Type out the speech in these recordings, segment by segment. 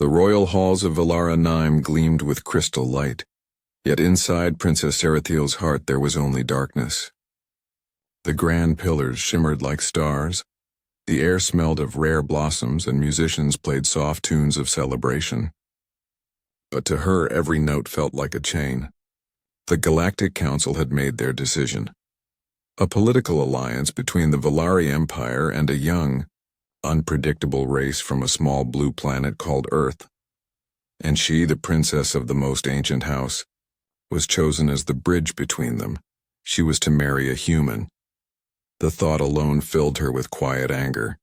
The royal halls of Valara Nime gleamed with crystal light, yet inside Princess Sarathiel's heart there was only darkness. The grand pillars shimmered like stars, the air smelled of rare blossoms, and musicians played soft tunes of celebration. But to her every note felt like a chain. The Galactic Council had made their decision. A political alliance between the Valari Empire and a young, unpredictable race from a small blue planet called Earth. And she, the princess of the most ancient house, was chosen as the bridge between them. She was to marry a human. The thought alone filled her with quiet anger.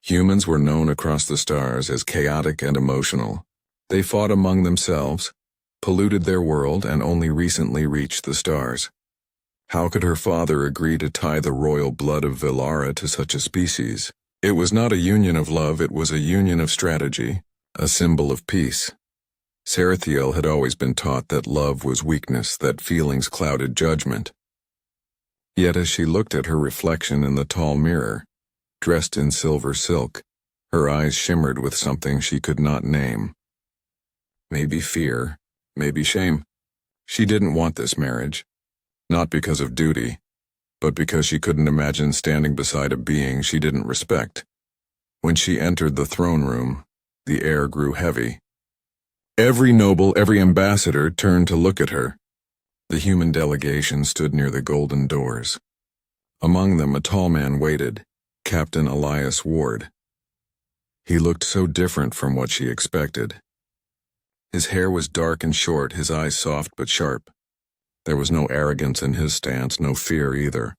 Humans were known across the stars as chaotic and emotional. They fought among themselves, polluted their world, and only recently reached the stars. How could her father agree to tie the royal blood of Valara to such a species? It was not a union of love, it was a union of strategy, a symbol of peace. Sarathiel had always been taught that love was weakness, that feelings clouded judgment. Yet as she looked at her reflection in the tall mirror, dressed in silver silk, her eyes shimmered with something she could not name. Maybe fear, maybe shame. She didn't want this marriage, not because of duty, but because she couldn't imagine standing beside a being she didn't respect. When she entered the throne room, the air grew heavy. Every noble, every ambassador turned to look at her. The human delegation stood near the golden doors. Among them a tall man waited, Captain Elias Ward. He looked so different from what she expected. His hair was dark and short, his eyes soft but sharp. There was no arrogance in his stance, no fear either.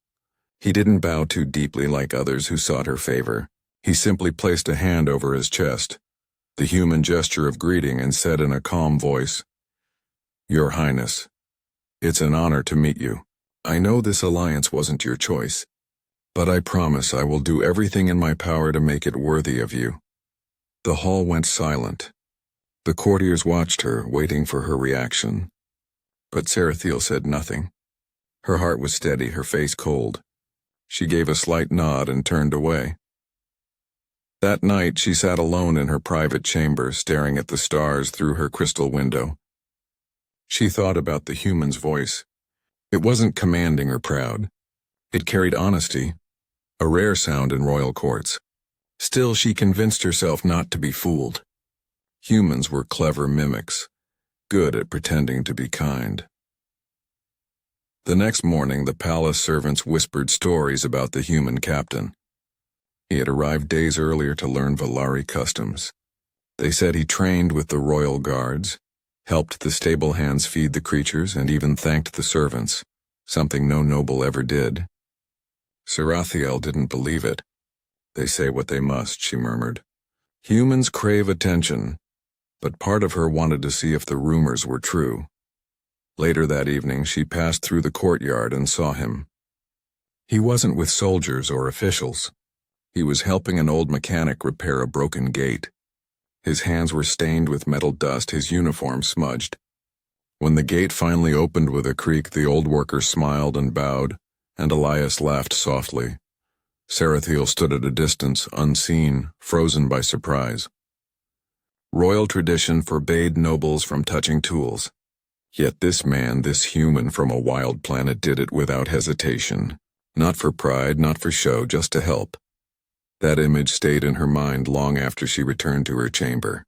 He didn't bow too deeply like others who sought her favor. He simply placed a hand over his chest, the human gesture of greeting, and said in a calm voice, "Your Highness, it's an honor to meet you. I know this alliance wasn't your choice, but I promise I will do everything in my power to make it worthy of you." The hall went silent. The courtiers watched her, waiting for her reaction. But Sarathiel said nothing. Her heart was steady, her face cold. She gave a slight nod and turned away. That night she sat alone in her private chamber, staring at the stars through her crystal window. She thought about the human's voice. It wasn't commanding or proud. It carried honesty, a rare sound in royal courts. Still, she convinced herself not to be fooled. Humans were clever mimics, good at pretending to be kind. The next morning, the palace servants whispered stories about the human captain. He had arrived days earlier to learn Valari customs. They said he trained with the royal guards, helped the stable hands feed the creatures, and even thanked the servants, something no noble ever did. Sarathiel didn't believe it. "They say what they must," she murmured. "Humans crave attention," but part of her wanted to see if the rumors were true. Later that evening, she passed through the courtyard and saw him. He wasn't with soldiers or officials. He was helping an old mechanic repair a broken gate. His hands were stained with metal dust, his uniform smudged. When the gate finally opened with a creak, the old worker smiled and bowed, and Elias laughed softly. Sarathiel stood at a distance, unseen, frozen by surprise. Royal tradition forbade nobles from touching tools. Yet this man, this human from a wild planet, did it without hesitation. Not for pride, not for show, just to help. That image stayed in her mind long after she returned to her chamber.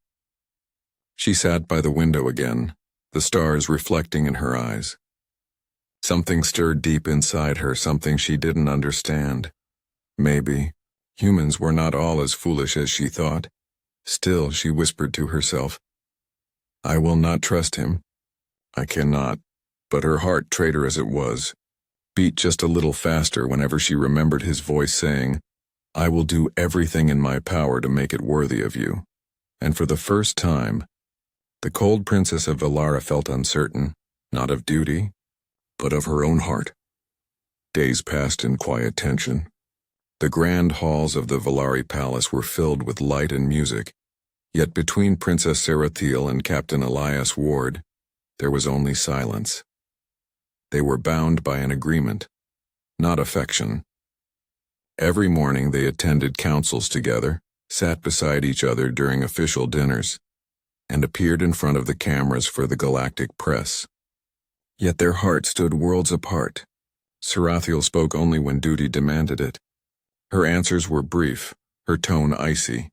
She sat by the window again, the stars reflecting in her eyes. Something stirred deep inside her, something she didn't understand. Maybe humans were not all as foolish as she thought. Still, she whispered to herself, "I will not trust him. I cannot." But her heart, traitor as it was, beat just a little faster whenever she remembered his voice saying, "I will do everything in my power to make it worthy of you." And for the first time, the cold princess of Valara felt uncertain, not of duty, but of her own heart. Days passed in quiet tension. The grand halls of the Valari palace were filled with light and music, yet between Princess Sarathiel and Captain Elias Ward, there was only silence. They were bound by an agreement, not affection. Every morning they attended councils together, sat beside each other during official dinners. and appeared in front of the cameras for the galactic press. Yet their hearts stood worlds apart. Sarathiel spoke only when duty demanded it. Her answers were brief, her tone icy,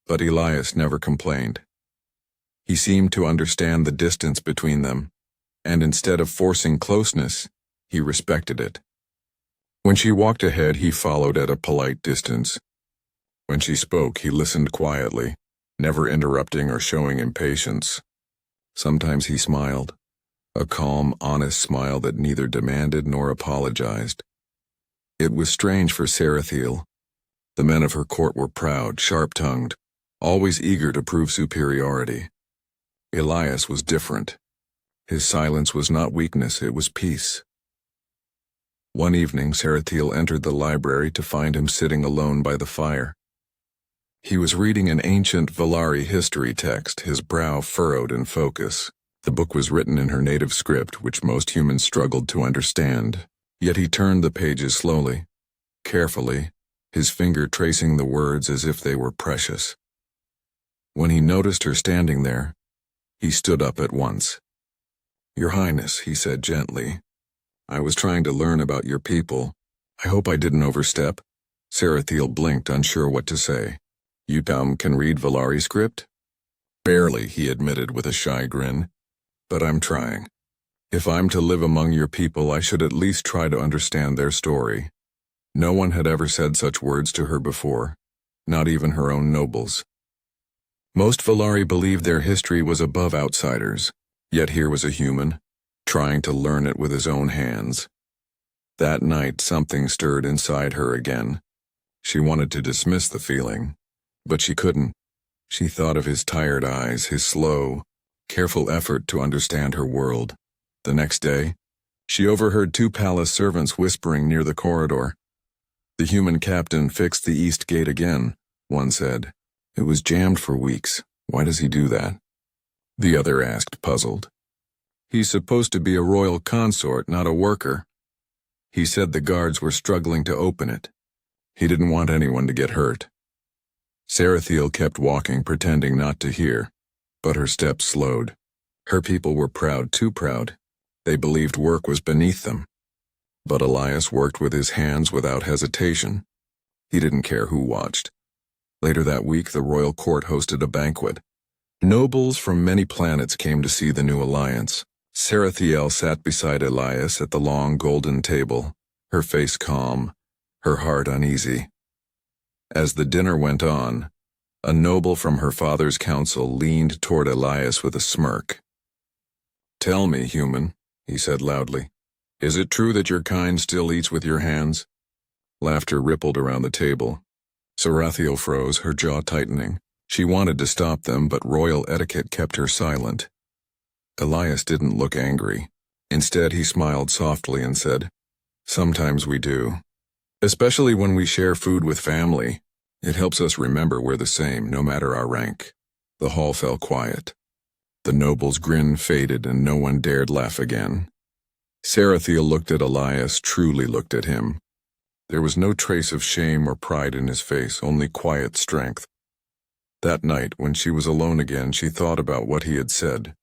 but Elias never complained. He seemed to understand the distance between them, and instead of forcing closeness, he respected it. When she walked ahead, he followed at a polite distance. When she spoke, he listened quietly, never interrupting or showing impatience. Sometimes he smiled, a calm, honest smile that neither demanded nor apologized. It was strange for Sarathiel. The men of her court were proud, sharp-tongued, always eager to prove superiority. Elias was different. His silence was not weakness, it was peace. One evening, Sarathiel entered the library to find him sitting alone by the fire. He was reading an ancient Valari history text, his brow furrowed in focus. The book was written in her native script, which most humans struggled to understand. Yet he turned the pages slowly, carefully, his finger tracing the words as if they were precious. When he noticed her standing there, he stood up at once. "Your Highness," he said gently, "I was trying to learn about your people. I hope I didn't overstep." Sarathiel blinked, unsure what to say. "You can read Valari script?" "Barely," he admitted with a shy grin. "But I'm trying. If I'm to live among your people, I should at least try to understand their story." No one had ever said such words to her before, not even her own nobles. Most Valari believed their history was above outsiders, yet here was a human, trying to learn it with his own hands. That night, something stirred inside her again. She wanted to dismiss the feeling, but she couldn't. She thought of his tired eyes, his slow, careful effort to understand her world. The next day, she overheard two palace servants whispering near the corridor. "The human captain fixed the east gate again," one said. "It was jammed for weeks. Why does he do that?" The other asked, puzzled. "He's supposed to be a royal consort, not a worker. He said the guards were struggling to open it. He didn't want anyone to get hurt." Sarathiel kept walking, pretending not to hear, but her steps slowed. Her people were proud, too proud. They believed work was beneath them. But Elias worked with his hands without hesitation. He didn't care who watched. Later that week, the royal court hosted a banquet. Nobles from many planets came to see the new alliance. Sarathiel sat beside Elias at the long golden table, her face calm, her heart uneasy. As the dinner went on, a noble from her father's council leaned toward Elias with a smirk. "Tell me, human," he said loudly, "is it true that your kind still eats with your hands?" Laughter rippled around the table. Sarathiel froze, her jaw tightening. She wanted to stop them, but royal etiquette kept her silent. Elias didn't look angry. Instead, he smiled softly and said, "Sometimes we do. Especially when we share food with family. It helps us remember we're the same, no matter our rank." The hall fell quiet. The noble's grin faded and no one dared laugh again. Sarathiel looked at Elias, truly looked at him. There was no trace of shame or pride in his face, only quiet strength. That night, when she was alone again, she thought about what he had said.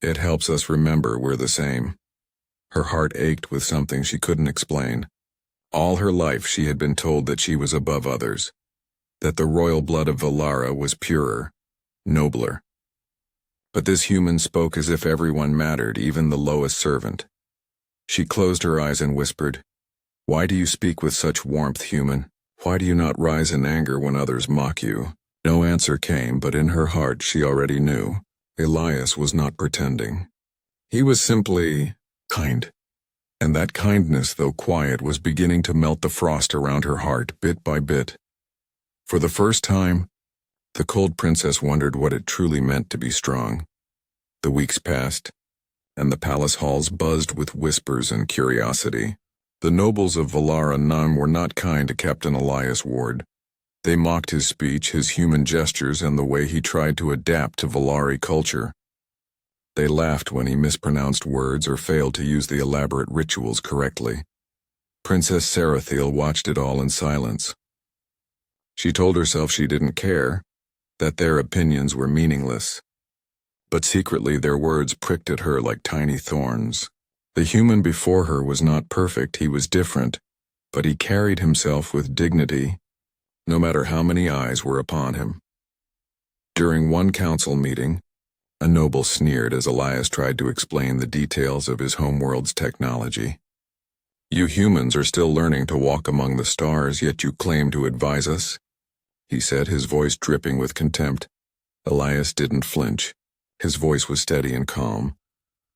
It helps us remember we're the same. Her heart ached with something she couldn't explain. All her life she had been told that she was above others, that the royal blood of Valara was purer, nobler. But this human spoke as if everyone mattered, even the lowest servant. She closed her eyes and whispered, "Why do you speak with such warmth, human? Why do you not rise in anger when others mock you?" No answer came, but in her heart she already knew. Elias was not pretending. He was simply kind. And that kindness, though quiet, was beginning to melt the frost around her heart, bit by bit. For the first time, the cold princess wondered what it truly meant to be strong. The weeks passed, and the palace halls buzzed with whispers and curiosity. The nobles of Valara none were not kind to Captain Elias Ward. They mocked his speech, his human gestures, and the way he tried to adapt to Valari culture. They laughed when he mispronounced words or failed to use the elaborate rituals correctly. Princess Sarathiel watched it all in silence. She told herself she didn't care, that their opinions were meaningless. but secretly their words pricked at her like tiny thorns. The human before her was not perfect, he was different, but he carried himself with dignity, no matter how many eyes were upon him. During one council meeting, a noble sneered as Elias tried to explain the details of his homeworld's technology. "You humans are still learning to walk among the stars, yet you claim to advise us?" he said, his voice dripping with contempt. Elias didn't flinch. His voice was steady and calm,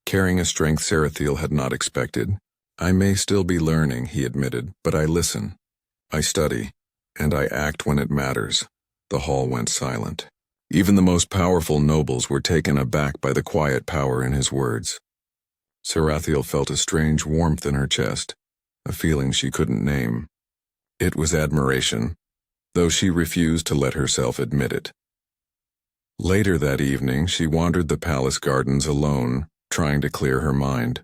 carrying a strength Sarathiel had not expected. "I may still be learning," he admitted, "but I listen, I study, and I act when it matters." The hall went silent. Even the most powerful nobles were taken aback by the quiet power in his words. Sarathiel felt a strange warmth in her chest, a feeling she couldn't name. It was admiration, though she refused to let herself admit it. Later that evening, she wandered the palace gardens alone, trying to clear her mind.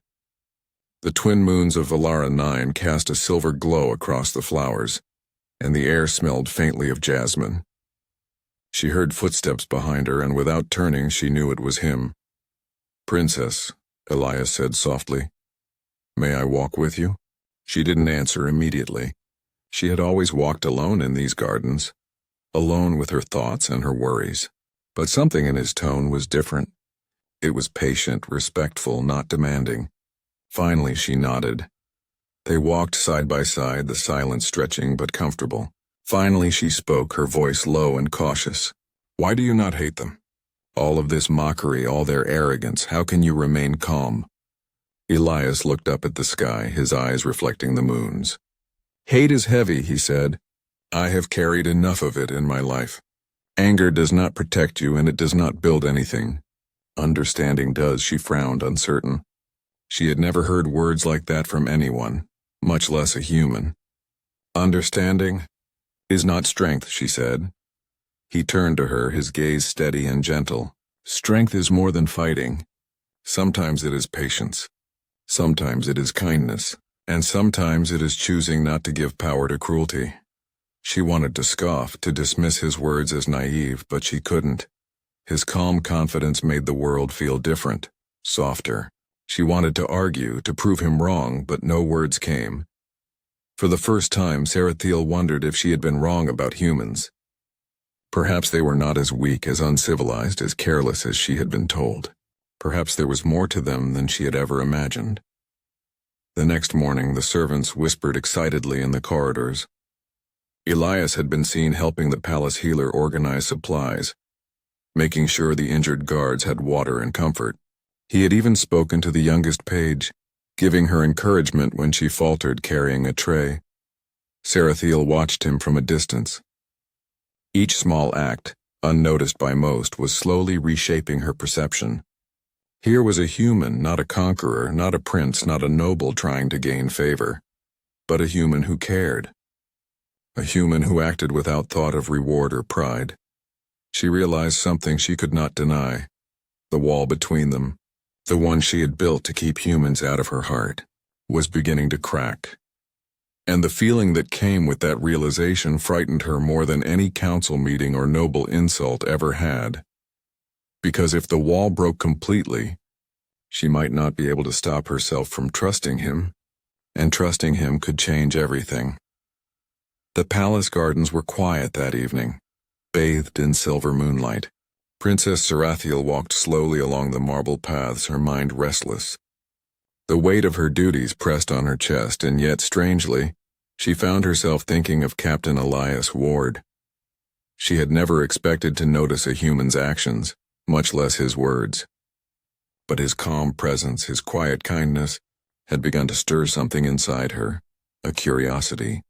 The twin moons of Valara 9 cast a silver glow across the flowers, and the air smelled faintly of jasmine. She heard footsteps behind her, and without turning, she knew it was him. "Princess," Elias said softly, "may I walk with you?" She didn't answer immediately. She had always walked alone in these gardens, alone with her thoughts and her worries. But something in his tone was different. It was patient, respectful, not demanding. Finally, she nodded. They walked side by side, the silence stretching but comfortable. Finally, she spoke, her voice low and cautious. "Why do you not hate them? All of this mockery, all their arrogance, how can you remain calm?" Elias looked up at the sky, his eyes reflecting the moons. "Hate is heavy," he said. "I have carried enough of it in my life. Anger does not protect you, and it does not build anything. Understanding does." She frowned, uncertain. She had never heard words like that from anyone, much less a human. "Understanding is not strength," she said. He turned to her, his gaze steady and gentle. "Strength is more than fighting. Sometimes it is patience. Sometimes it is kindness. And sometimes it is choosing not to give power to cruelty." She wanted to scoff, to dismiss his words as naive, but she couldn't. His calm confidence made the world feel different, softer. She wanted to argue, to prove him wrong, but no words came. For the first time, Sarathiel wondered if she had been wrong about humans. Perhaps they were not as weak, as uncivilized, as careless as she had been told. Perhaps there was more to them than she had ever imagined. The next morning, the servants whispered excitedly in the corridors. Elias had been seen helping the palace healer organize supplies, making sure the injured guards had water and comfort. He had even spoken to the youngest page, giving her encouragement when she faltered carrying a tray. Sarathiel watched him from a distance. Each small act, unnoticed by most, was slowly reshaping her perception. Here was a human, not a conqueror, not a prince, not a noble trying to gain favor, but a human who cared. A human who acted without thought of reward or pride. She realized something she could not deny. The wall between them, the one she had built to keep humans out of her heart, was beginning to crack. And the feeling that came with that realization frightened her more than any council meeting or noble insult ever had. Because if the wall broke completely, she might not be able to stop herself from trusting him, and trusting him could change everything. The palace gardens were quiet that evening, bathed in silver moonlight. Princess Sarathiel walked slowly along the marble paths, her mind restless. The weight of her duties pressed on her chest, and yet, strangely, she found herself thinking of Captain Elias Ward. She had never expected to notice a human's actions, much less his words. But his calm presence, his quiet kindness, had begun to stir something inside her, a curiosity,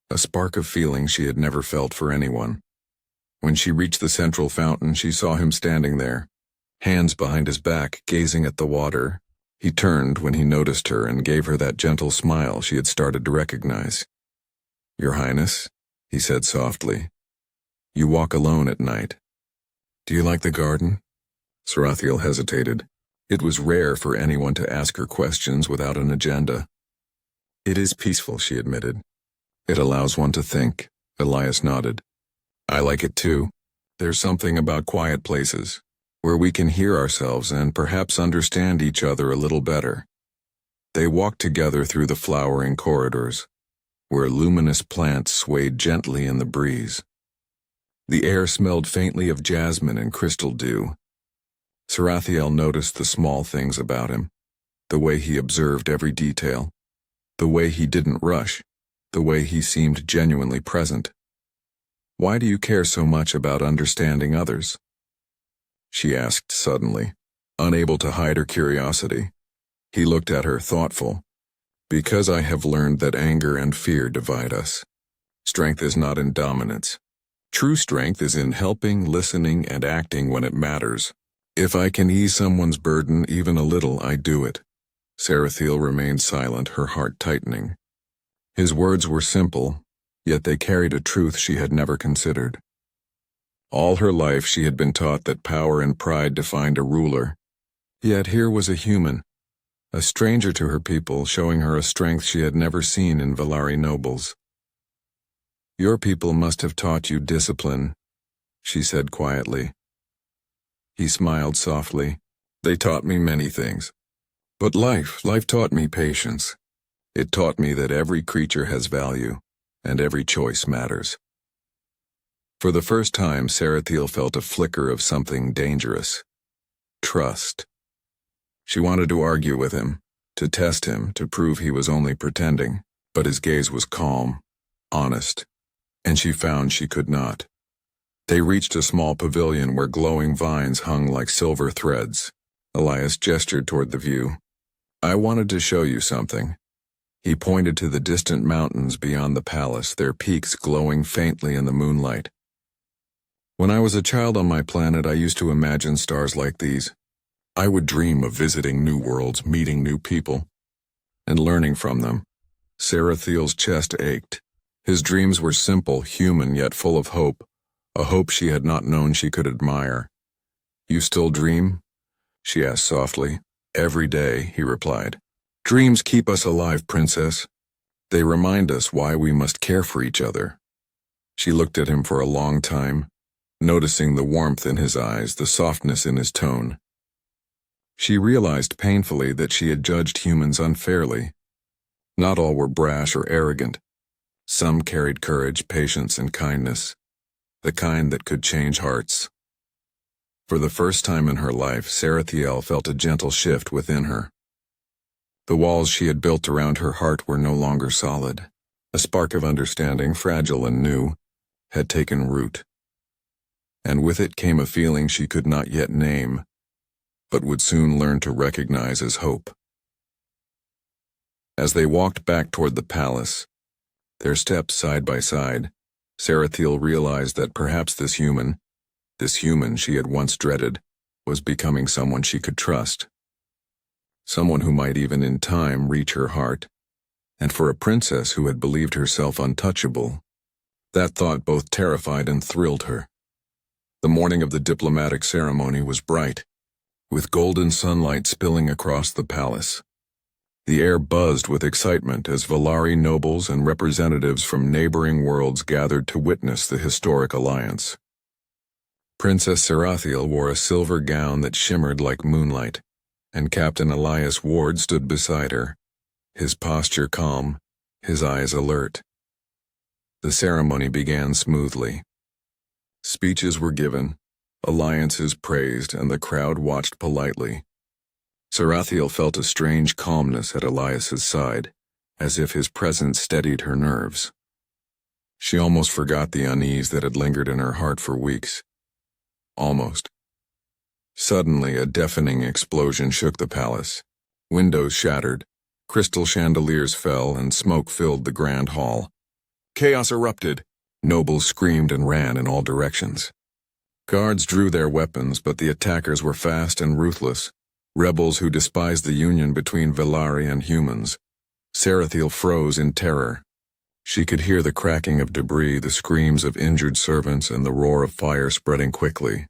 a spark of feeling she had never felt for anyone. When she reached the central fountain, she saw him standing there, hands behind his back, gazing at the water. He turned when he noticed her and gave her that gentle smile she had started to recognize. "Your Highness," he said softly, "you walk alone at night. Do you like the garden?" Sarathiel hesitated. It was rare for anyone to ask her questions without an agenda. "It is peaceful," she admitted. "It allows one to think." Elias nodded. "I like it too. There's something about quiet places. where we can hear ourselves and perhaps understand each other a little better. They walked together through the flowering corridors, where luminous plants swayed gently in the breeze. The air smelled faintly of jasmine and crystal dew. Sarathiel noticed the small things about him, the way he observed every detail, the way he didn't rush, the way he seemed genuinely present. "Why do you care so much about understanding others?" she asked suddenly, unable to hide her curiosity. He looked at her, thoughtful. "Because I have learned that anger and fear divide us. Strength is not in dominance. True strength is in helping, listening, and acting when it matters. If I can ease someone's burden even a little, I do it." Sarathiel remained silent, her heart tightening. His words were simple, yet they carried a truth she had never considered. All her life she had been taught that power and pride defined a ruler. Yet here was a human, a stranger to her people, showing her a strength she had never seen in Velari nobles. "Your people must have taught you discipline," she said quietly. He smiled softly. "They taught me many things. But life taught me patience. It taught me that every creature has value, and every choice matters." For the first time, Sarathiel felt a flicker of something dangerous. Trust. She wanted to argue with him, to test him, to prove he was only pretending, but his gaze was calm, honest, and she found she could not. They reached a small pavilion where glowing vines hung like silver threads. Elias gestured toward the view. "I wanted to show you something." He pointed to the distant mountains beyond the palace, their peaks glowing faintly in the moonlight. "When I was a child on my planet, I used to imagine stars like these. I would dream of visiting new worlds, meeting new people, and learning from them." Sarathiel's chest ached. His dreams were simple, human, yet full of hope, a hope she had not known she could admire. "You still dream?" she asked softly. "Every day," he replied. "Dreams keep us alive, Princess. They remind us why we must care for each other." She looked at him for a long time, noticing the warmth in his eyes, the softness in his tone. She realized painfully that she had judged humans unfairly. Not all were brash or arrogant. Some carried courage, patience, and kindness, the kind that could change hearts. For the first time in her life, Sarathiel felt a gentle shift within her. The walls she had built around her heart were no longer solid. A spark of understanding, fragile and new, had taken root. And with it came a feeling she could not yet name, but would soon learn to recognize as hope. As they walked back toward the palace, their steps side by side, Sarathiel realized that perhaps this human she had once dreaded, was becoming someone she could trust. Someone who might even in time reach her heart. And for a princess who had believed herself untouchable, that thought both terrified and thrilled her. The morning of the diplomatic ceremony was bright, with golden sunlight spilling across the palace. The air buzzed with excitement as Velari nobles and representatives from neighboring worlds gathered to witness the historic alliance. Princess Sarathiel wore a silver gown that shimmered like moonlight, and Captain Elias Ward stood beside her, his posture calm, his eyes alert. The ceremony began smoothly. Speeches were given, alliances praised, and the crowd watched politely. Sarathiel felt a strange calmness at Elias's side, as if his presence steadied her nerves. She almost forgot the unease that had lingered in her heart for weeks. Almost. Suddenly, a deafening explosion shook the palace. Windows shattered, crystal chandeliers fell, and smoke filled the grand hall. Chaos erupted. Nobles screamed and ran in all directions. Guards drew their weapons, but the attackers were fast and ruthless. Rebels who despised the union between Velari and humans. Sarathiel froze in terror. She could hear the cracking of debris, the screams of injured servants, and the roar of fire spreading quickly.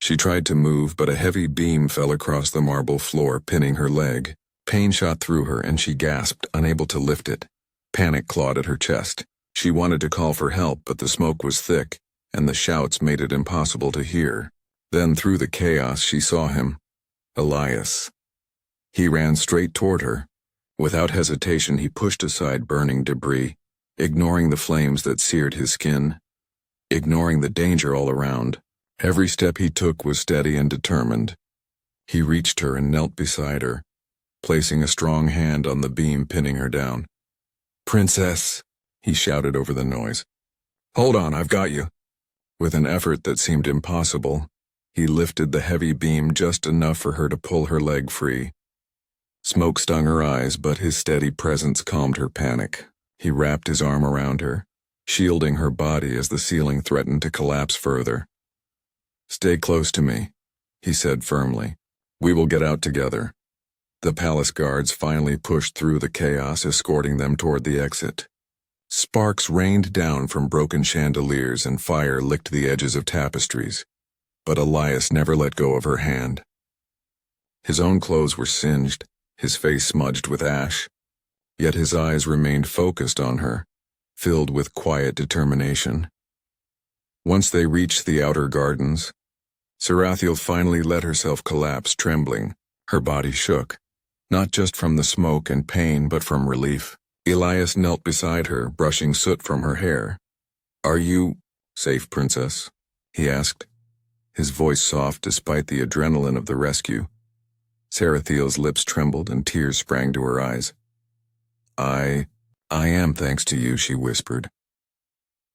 She tried to move, but a heavy beam fell across the marble floor, pinning her leg. Pain shot through her, and she gasped, unable to lift it. Panic clawed at her chest. She wanted to call for help, but the smoke was thick, and the shouts made it impossible to hear. Then through the chaos she saw him, Elias. He ran straight toward her. Without hesitation he pushed aside burning debris, ignoring the flames that seared his skin, ignoring the danger all around. Every step he took was steady and determined. He reached her and knelt beside her, placing a strong hand on the beam pinning her down. "Princess," he shouted over the noise. "Hold on, I've got you." With an effort that seemed impossible, he lifted the heavy beam just enough for her to pull her leg free. Smoke stung her eyes, but his steady presence calmed her panic. He wrapped his arm around her, shielding her body as the ceiling threatened to collapse further. "Stay close to me," he said firmly. "We will get out together." The palace guards finally pushed through the chaos, escorting them toward the exit. Sparks rained down from broken chandeliers and fire licked the edges of tapestries, but Elias never let go of her hand. His own clothes were singed, his face smudged with ash, yet his eyes remained focused on her, filled with quiet determination. Once they reached the outer gardens, Sarathiel finally let herself collapse, trembling. Her body shook, not just from the smoke and pain, but from relief. Elias knelt beside her, brushing soot from her hair. "Are you safe, Princess?" he asked, his voice soft despite the adrenaline of the rescue. Sarathiel's lips trembled and tears sprang to her eyes. I am, thanks to you," she whispered.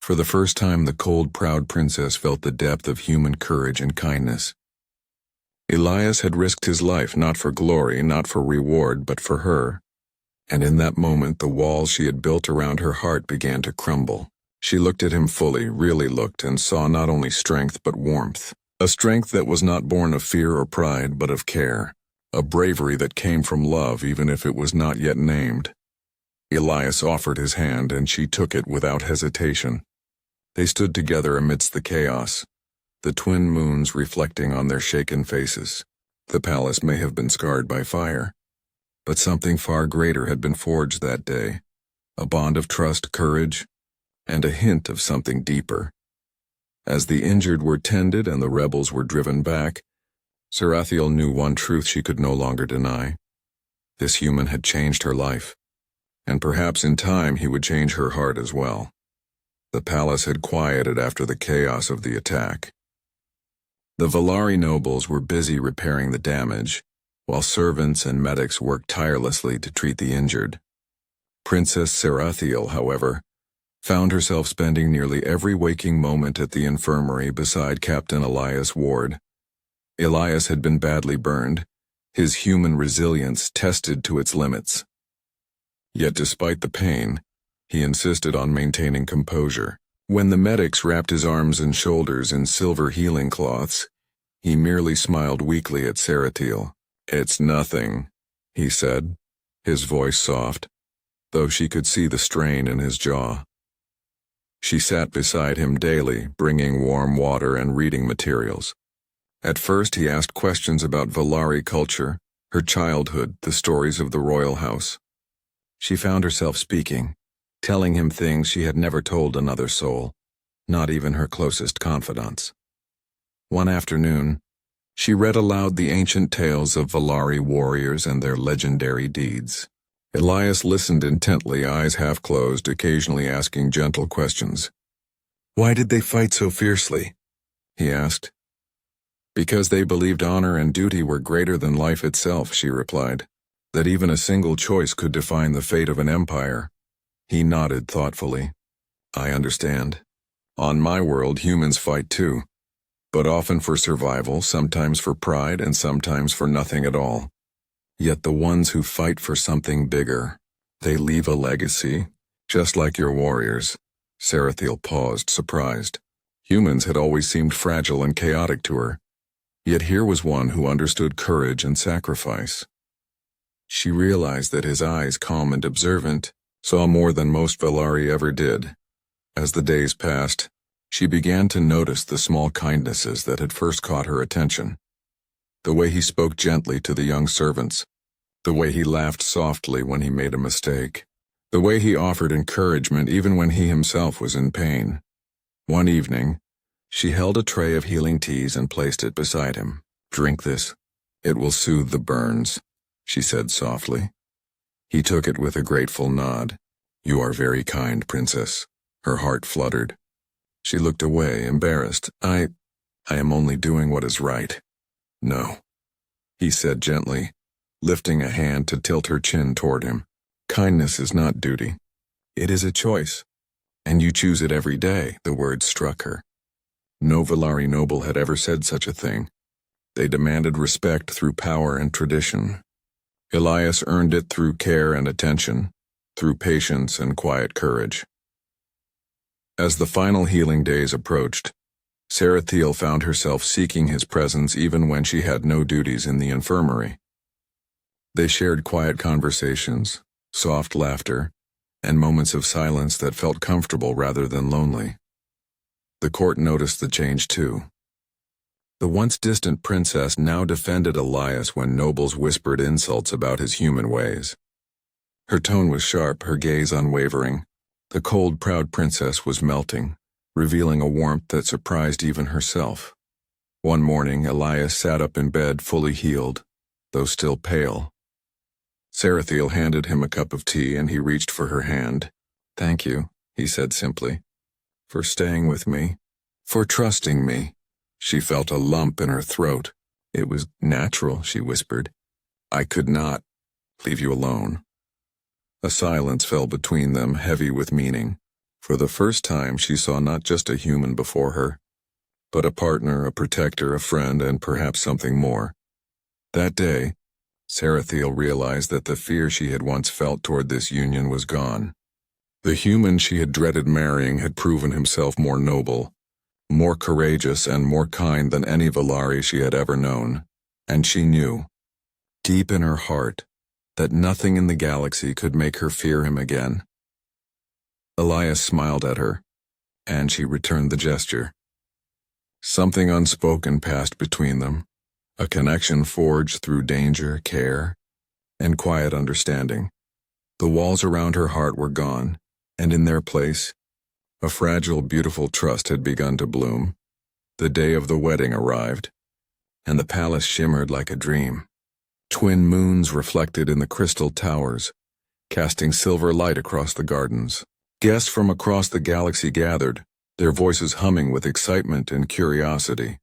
For the first time, the cold, proud princess felt the depth of human courage and kindness. Elias had risked his life not for glory, not for reward, but for her. And in that moment, the walls she had built around her heart began to crumble. She looked at him fully, really looked, and saw not only strength but warmth. A strength that was not born of fear or pride, but of care. A bravery that came from love, even if it was not yet named. Elias offered his hand, and she took it without hesitation. They stood together amidst the chaos, the twin moons reflecting on their shaken faces. The palace may have been scarred by fire, but something far greater had been forged that day. A bond of trust, courage, and a hint of something deeper. As the injured were tended and the rebels were driven back, Sarathiel knew one truth she could no longer deny. This human had changed her life, and perhaps in time he would change her heart as well. The palace had quieted after the chaos of the attack. The Valari nobles were busy repairing the damage, while servants and medics worked tirelessly to treat the injured. Princess Sarathiel, however, found herself spending nearly every waking moment at the infirmary beside Captain Elias Ward. Elias had been badly burned, his human resilience tested to its limits. Yet despite the pain, he insisted on maintaining composure. When the medics wrapped his arms and shoulders in silver healing cloths, he merely smiled weakly at Sarathiel. "It's nothing," he said, his voice soft, though she could see the strain in his jaw. She sat beside him daily, bringing warm water and reading materials. At first he asked questions about Valari culture, her childhood, the stories of the royal house. She found herself speaking, telling him things she had never told another soul, not even her closest confidants. One afternoon, she read aloud the ancient tales of Valari warriors and their legendary deeds. Elias listened intently, eyes half closed, occasionally asking gentle questions. "Why did they fight so fiercely?" he asked. "Because they believed honor and duty were greater than life itself," she replied. "That even a single choice could define the fate of an empire." He nodded thoughtfully. "I understand. On my world, humans fight too, but often for survival, sometimes for pride, and sometimes for nothing at all. Yet the ones who fight for something bigger, they leave a legacy, just like your warriors." Sarathiel paused, surprised. Humans had always seemed fragile and chaotic to her, yet here was one who understood courage and sacrifice. She realized that his eyes, calm and observant, saw more than most Valari ever did. As the days passed, she began to notice the small kindnesses that had first caught her attention. The way he spoke gently to the young servants, the way he laughed softly when he made a mistake, the way he offered encouragement even when he himself was in pain. One evening, She held a tray of healing teas and placed it beside him. "Drink this. It will soothe the burns," she said softly. He took it with a grateful nod. "You are very kind, Princess." Her heart fluttered. She looked away, embarrassed. I am only doing what is right." "No," he said gently, lifting a hand to tilt her chin toward him. "Kindness is not duty. It is a choice, and you choose it every day." The words struck her. No Valari noble had ever said such a thing. They demanded respect through power and tradition. Elias earned it through care and attention, through patience and quiet courage. As the final healing days approached, Sarathiel found herself seeking his presence even when she had no duties in the infirmary. They shared quiet conversations, soft laughter, and moments of silence that felt comfortable rather than lonely. The court noticed the change too. The once distant princess now defended Elias when nobles whispered insults about his human ways. Her tone was sharp, her gaze unwavering. The cold, proud princess was melting, revealing a warmth that surprised even herself. One morning, Elias sat up in bed fully healed, though still pale. Sarathiel handed him a cup of tea and he reached for her hand. "Thank you," he said simply, "for staying with me, for trusting me." She felt a lump in her throat. "It was natural," she whispered. "I could not leave you alone." A silence fell between them, heavy with meaning. For the first time, she saw not just a human before her, but a partner, a protector, a friend, and perhaps something more. That day, Sarathiel realized that the fear she had once felt toward this union was gone. The human she had dreaded marrying had proven himself more noble, more courageous, and more kind than any Valari she had ever known. And she knew, deep in her heart, that nothing in the galaxy could make her fear him again. Elias smiled at her, and she returned the gesture. Something unspoken passed between them, a connection forged through danger, care, and quiet understanding. The walls around her heart were gone, and in their place, a fragile, beautiful trust had begun to bloom. The day of the wedding arrived, and the palace shimmered like a dream. Twin moons reflected in the crystal towers, casting silver light across the gardens. Guests from across the galaxy gathered, their voices humming with excitement and curiosity.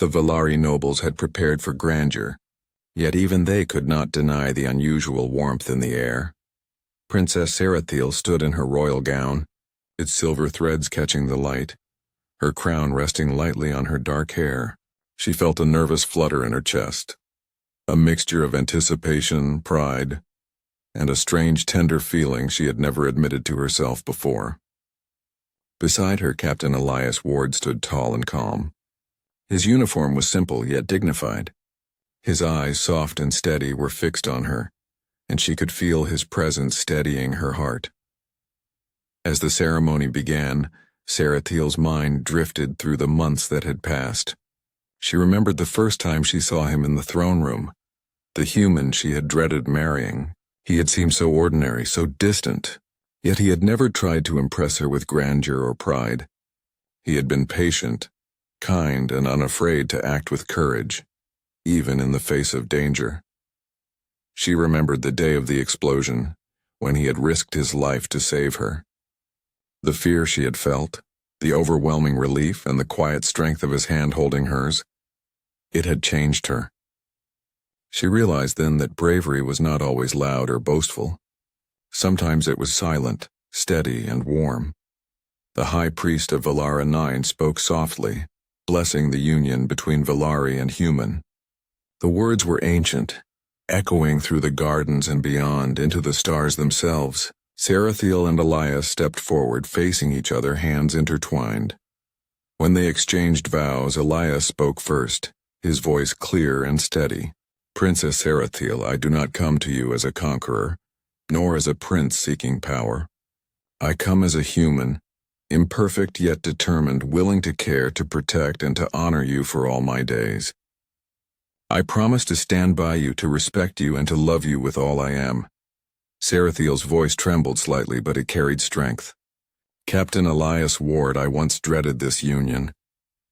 The Valari nobles had prepared for grandeur, yet even they could not deny the unusual warmth in the air. Princess Sarathiel stood in her royal gown, its silver threads catching the light, her crown resting lightly on her dark hair. She felt a nervous flutter in her chest, a mixture of anticipation, pride, and a strange tender feeling she had never admitted to herself before. Beside her, Captain Elias Ward stood tall and calm. His uniform was simple yet dignified. His eyes, soft and steady, were fixed on her, and she could feel his presence steadying her heart. As the ceremony began, Sarathiel's mind drifted through the months that had passed. She remembered the first time she saw him in the throne room, the human she had dreaded marrying. He had seemed so ordinary, so distant, yet he had never tried to impress her with grandeur or pride. He had been patient, kind, and unafraid to act with courage, even in the face of danger. She remembered the day of the explosion, when he had risked his life to save her. The fear she had felt, the overwhelming relief, and the quiet strength of his hand holding hers, it had changed her. She realized then that bravery was not always loud or boastful. Sometimes it was silent, steady, and warm. The High Priest of Valara 9 spoke softly, blessing the union between Valari and human. The words were ancient, echoing through the gardens and beyond into the stars themselves. Sarathiel and Elias stepped forward, facing each other, hands intertwined. When they exchanged vows, Elias spoke first, his voice clear and steady. "Princess Sarathiel, I do not come to you as a conqueror, nor as a prince seeking power. I come as a human, imperfect yet determined, willing to care, to protect, and to honor you for all my days. I promise to stand by you, to respect you, and to love you with all I am." Sarathiel's voice trembled slightly, but it carried strength. "Captain Elias Ward, I once dreaded this union,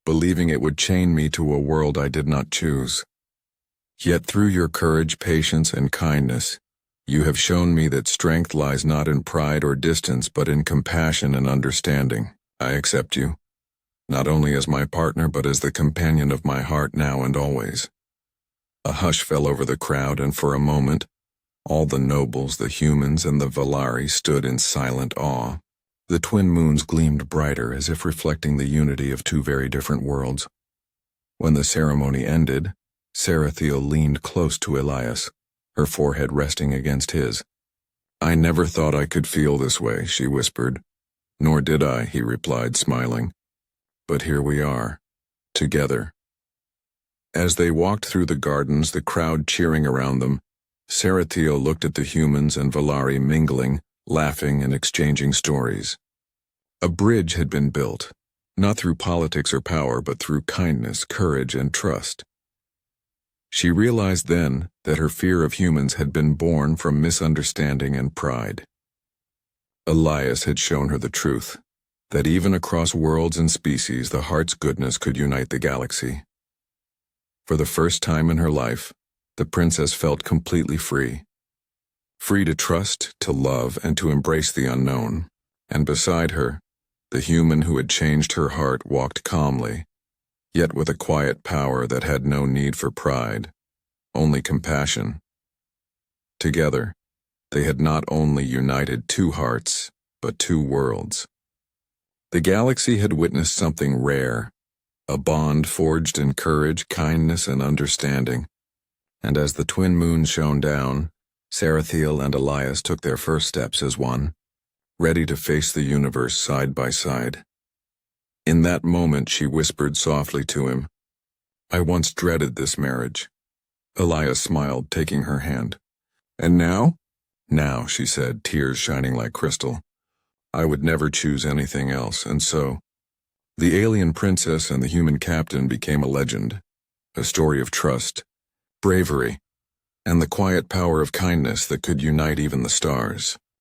believing it would chain me to a world I did not choose. Yet through your courage, patience, and kindness, you have shown me that strength lies not in pride or distance but in compassion and understanding. I accept you, not only as my partner but as the companion of my heart now and always. A hush fell over the crowd, and for a moment, all the nobles, the humans, and the Valari stood in silent awe. The twin moons gleamed brighter, as if reflecting the unity of two very different worlds. When the ceremony ended, Sarathiel leaned close to Elias, her forehead resting against his. "I never thought I could feel this way," she whispered. "Nor did I," he replied, smiling. "But here we are, together." As they walked through the gardens, the crowd cheering around them, Sarathiel looked at the humans and Valari mingling, laughing and exchanging stories. A bridge had been built, not through politics or power, but through kindness, courage, and trust. She realized then that her fear of humans had been born from misunderstanding and pride. Elias had shown her the truth, that even across worlds and species, the heart's goodness could unite the galaxy. For the first time in her life, the princess felt completely free. Free to trust, to love, and to embrace the unknown. And beside her, the human who had changed her heart walked calmly, yet with a quiet power that had no need for pride, only compassion. Together, they had not only united two hearts, but two worlds. The galaxy had witnessed something rare, a bond forged in courage, kindness, and understanding. And as the twin moons shone down, Sarathiel and Elias took their first steps as one, ready to face the universe side by side. In that moment, she whispered softly to him, "I once dreaded this marriage." Elias smiled, taking her hand. "And now?" "Now," she said, tears shining like crystal. "I would never choose anything else, and so..." The alien princess and the human captain became a legend, a story of trust, bravery, and the quiet power of kindness that could unite even the stars.